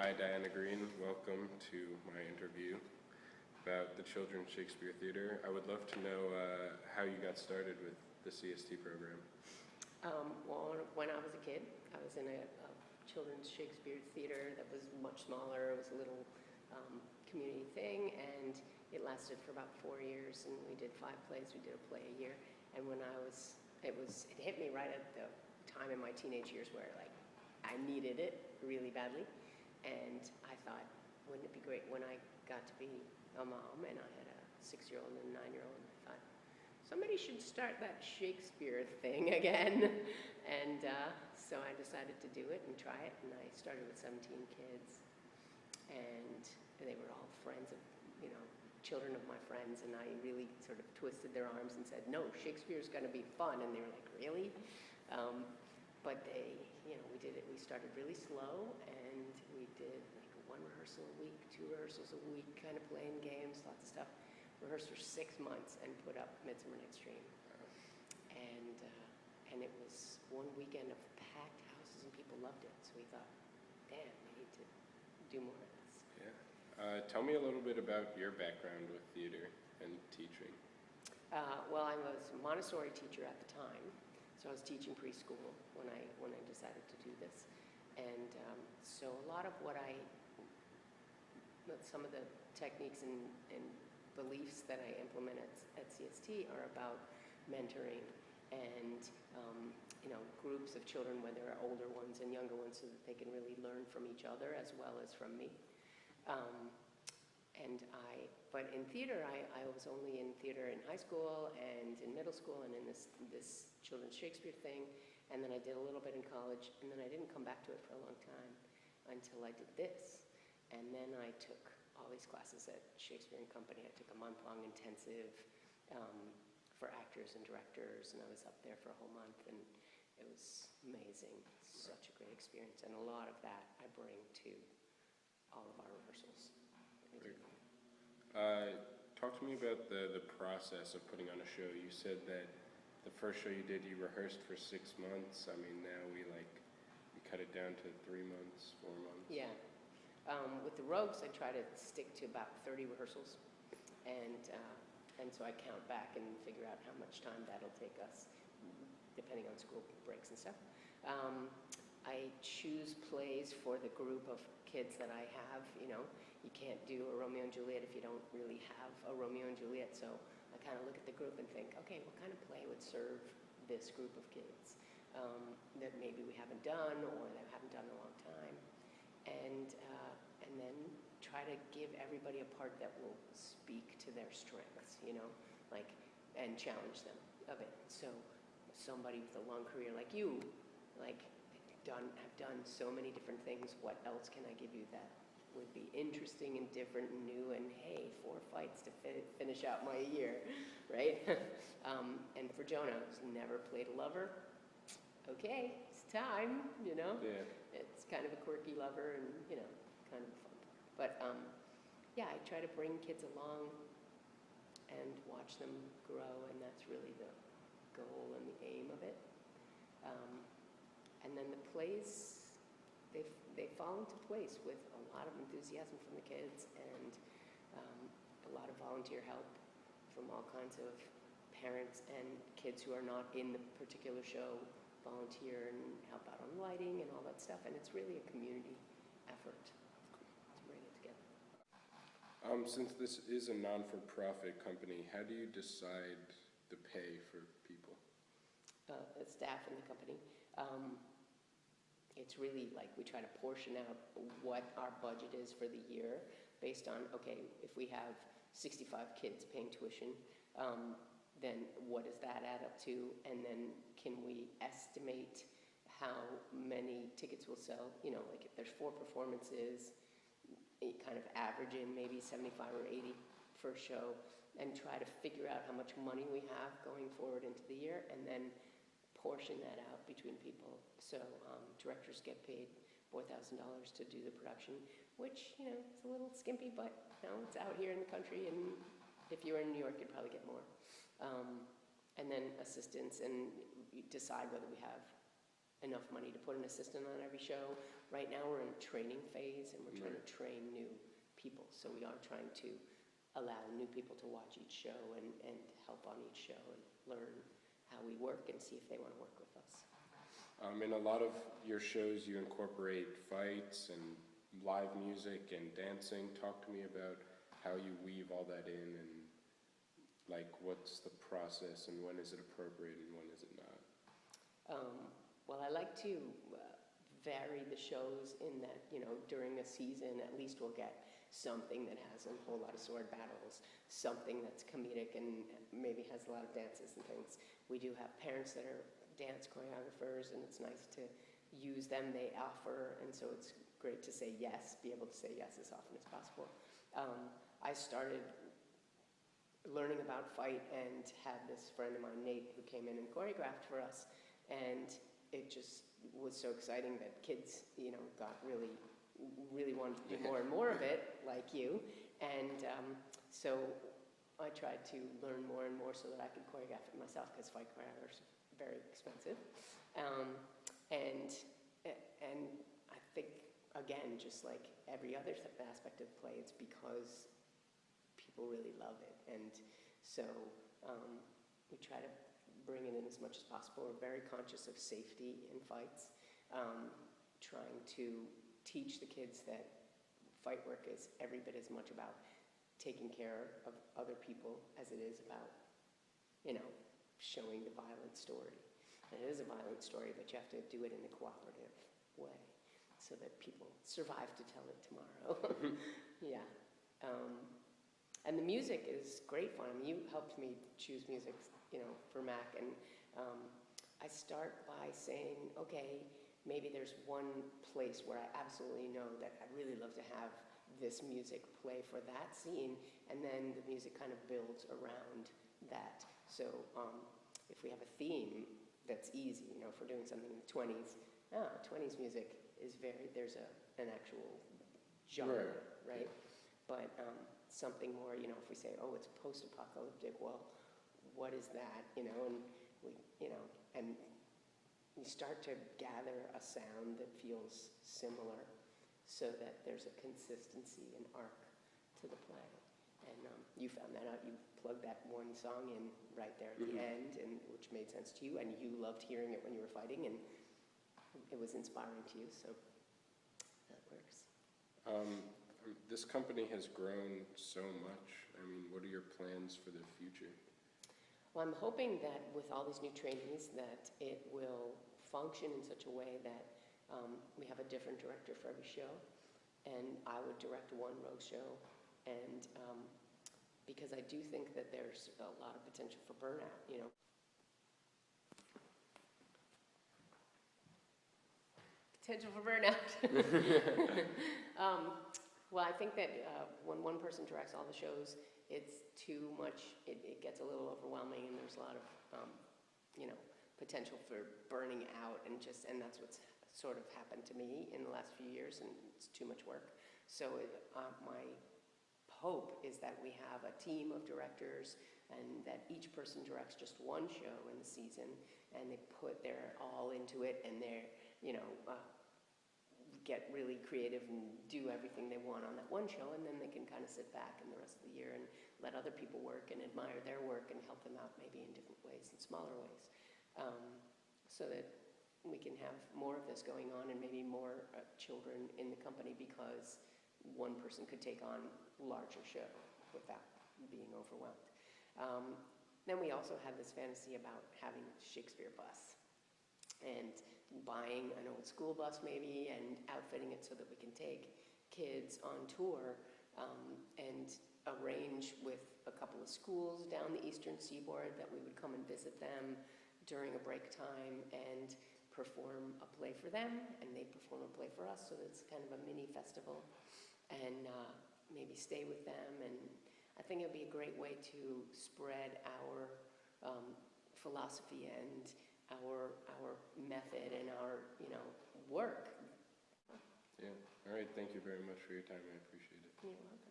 Hi, Diana Green. Welcome to my interview about the Children's Shakespeare Theater. I would love to know how you got started with the CST program. Well, when I was a kid, I was in a children's Shakespeare theater that was much smaller. It was a little community thing, and it lasted for about 4 years, and we did 5 plays. We did a play a year, and when it hit me right at the time in my teenage years where I needed it really badly, and I thought, wouldn't it be great when I got to be a mom and I had a 6-year-old and a 9-year-old, and I thought, somebody should start that Shakespeare thing again. And so I decided to do it and try it, and I started with 17 kids, and they were all friends of, children of my friends, and I really sort of twisted their arms and said, no, Shakespeare's gonna be fun, and they were like, really? But they, we did it, we started really slow, and we did like 1 rehearsal a week, 2 rehearsals a week, kind of playing games, lots of stuff. Rehearsed for 6 months and put up Midsummer Night's Dream. And it was one weekend of packed houses and people loved it. So we thought, damn, we need to do more of this. Yeah. Tell me a little bit about your background with theater and teaching. Well, I was a Montessori teacher at the time. So I was teaching preschool when I decided to do this. And so a lot of some of the techniques and beliefs that I implement at CST are about mentoring and groups of children, whether they're older ones and younger ones, so that they can really learn from each other as well as from me. But in theater, I was only in theater in high school and in middle school and in this children's Shakespeare thing, and then I did a little bit in college, and then I didn't come back to it for a long time until I did this. And then I took all these classes at Shakespeare and Company. I took a month-long intensive for actors and directors, and I was up there for a whole month, and it was amazing. Such a great experience, and a lot of that I bring to all of our rehearsals. Very cool. Talk to me about the process of putting on a show. You said that the first show you did, you rehearsed for 6 months. I mean, now we cut it down to 3 months, 4 months. Yeah. With the Rogues, I try to stick to about 30 rehearsals, and so I count back and figure out how much time that'll take us, depending on school breaks and stuff. I choose plays for the group of kids that I have. You can't do a Romeo and Juliet if you don't really have a Romeo and Juliet, so I kind of look at the group and think, okay, what kind of play would serve this group of kids that maybe we haven't done or that we haven't done in a long time, and then try to give everybody a part that will speak to their strengths, and challenge them a bit. So somebody with a long career like you, have done so many different things, what else can I give you that would be interesting and different and new, and hey, 4 fights to finish out my year, right? And for Jonah, who's never played a lover, okay, it's time, Yeah. It's kind of a quirky lover and, kind of a fun part. But yeah, I try to bring kids along and watch them grow, and that's really the goal and the aim of it. And then the plays, they fall into place with a lot of enthusiasm from the kids and a lot of volunteer help from all kinds of parents and kids who are not in the particular show volunteer and help out on lighting and all that stuff. And it's really a community effort to bring it together. Since this is a non-for-profit company, how do you decide the pay for people? The staff in the company. It's really we try to portion out what our budget is for the year based on, okay, if we have 65 kids paying tuition, then what does that add up to? And then can we estimate how many tickets we'll sell? If there's 4 performances, kind of average in maybe 75 or 80 per show, and try to figure out how much money we have going forward into the year, and then portion that out between people. So directors get paid $4,000 to do the production, which, it's a little skimpy, but it's out here in the country, and if you were in New York, you'd probably get more. And then assistants, and you decide whether we have enough money to put an assistant on every show. Right now we're in a training phase and we're trying to train new people. So we are trying to allow new people to watch each show and help on each show and learn how we work and see if they want to work with us. In a lot of your shows, you incorporate fights and live music and dancing. Talk to me about how you weave all that in, and like what's the process and when is it appropriate and when is it not? Well, I like to vary the shows in that, you know, during a season at least we'll get something that has a whole lot of sword battles, something that's comedic and maybe has a lot of dances and things. We do have parents that are dance choreographers, and it's nice to use them. They offer, and so it's great to say yes, be able to say yes as often as possible. I started learning about fight and had this friend of mine, Nate, who came in and choreographed for us, and it just was so exciting that kids, you know, got really wanted to do more and more of it, like you, and so I tried to learn more and more so that I could choreograph it myself, because fight choreographers are very expensive, and I think, again, just like every other aspect of play, it's because people really love it, and so we try to bring it in as much as possible. We're very conscious of safety in fights, trying to teach the kids that fight work is every bit as much about taking care of other people as it is about, you know, showing the violent story. And it is a violent story, but you have to do it in a cooperative way so that people survive to tell it tomorrow. Yeah. And the music is great fun. I mean, you helped me choose music, you know, for Mac, and I start by saying, okay, maybe there's one place where I absolutely know that I really love to have this music play for that scene, and then the music kind of builds around that. So if we have a theme that's easy, you know, if we're doing something in the 20s, 20s music is there's an actual genre, right? But something more, you know, if we say, oh, it's post-apocalyptic, well, what is that, you know, and we, you know, and you start to gather a sound that feels similar so that there's a consistency and arc to the play. And you found that out. You plugged that one song in right there at the end, and which made sense to you, and you loved hearing it when you were fighting, and it was inspiring to you, so that works. This company has grown so much. I mean, what are your plans for the future? Well, I'm hoping that with all these new trainees that it will function in such a way that we have a different director for every show, and I would direct one rogue show, and because I do think that there's a lot of potential for burnout, you know. Potential for burnout. Well, I think that when one person directs all the shows, it's too much, it gets a little overwhelming, and there's a lot of, you know, potential for burning out, and that's what's sort of happened to me in the last few years, and it's too much work. So my hope is that we have a team of directors, and that each person directs just one show in the season, and they put their all into it, and they're, you know, get really creative and do everything they want on that one show, and then they can kind of sit back in the rest of the year and let other people work and admire their work and help them out maybe in different ways and smaller ways, so that we can have more of this going on, and maybe more children in the company, because one person could take on a larger show without being overwhelmed. Then we also have this fantasy about having Shakespeare bus, and buying an old school bus maybe, and outfitting it so that we can take kids on tour, and arrange with a couple of schools down the eastern seaboard that we would come and visit them during a break time and perform a play for them, and they perform a play for us, so that it's kind of a mini festival, and maybe stay with them. And I think it would be a great way to spread our philosophy and our method and our, you know, work. Yeah. All right. Thank you very much for your time. I appreciate it. You're welcome.